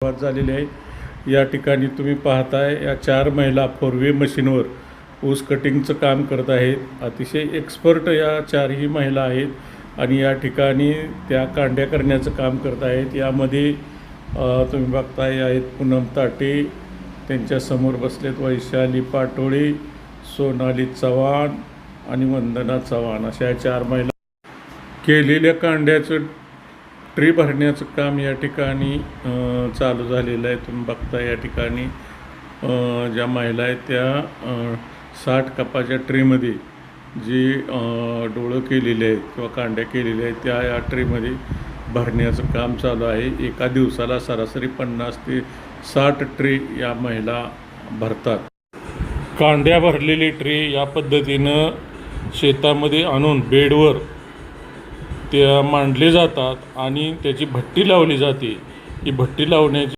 सुरुवात झालेली आहे। या ठिकाणी तुम्ही पाहताय या 4 महिला 4V मशीनवर ऊस कटिंगचं काम करत आहेत। अतिशय एक्सपर्ट या 4ही महिला आहेत आणि या ठिकाणी त्या कांड्या करण्याचं काम करत आहेत। यामध्ये तुम्ही बघताय आहेत पूनम ताटे, त्यांच्यासमोर बसलेत वैशाली पाटोळे, सोनाली चव्हाण आणि वंदना चव्हाण अशा 4 महिला केलेल्या कांड्याचं ट्री भरण्याचं काम या ठिकाणी चालू झालेलं आहे। तुम्ही बघता या ठिकाणी ज्या महिला आहेत त्या 60 कपाच्या ट्रीमध्ये जी डोळं केलेले आहेत किंवा कांड्या केलेल्या आहेत त्या या ट्रीमध्ये भरण्याचं काम चालू आहे। एका दिवसाला सरासरी 50 ते 60 ट्री या महिला भरतात। कांड्या भरलेली ट्री या पद्धतीनं शेतामध्ये आणून बेडवर त्या मांडले जातात आणि त्याची भट्टी लावली जाते। ही भट्टी लावण्याची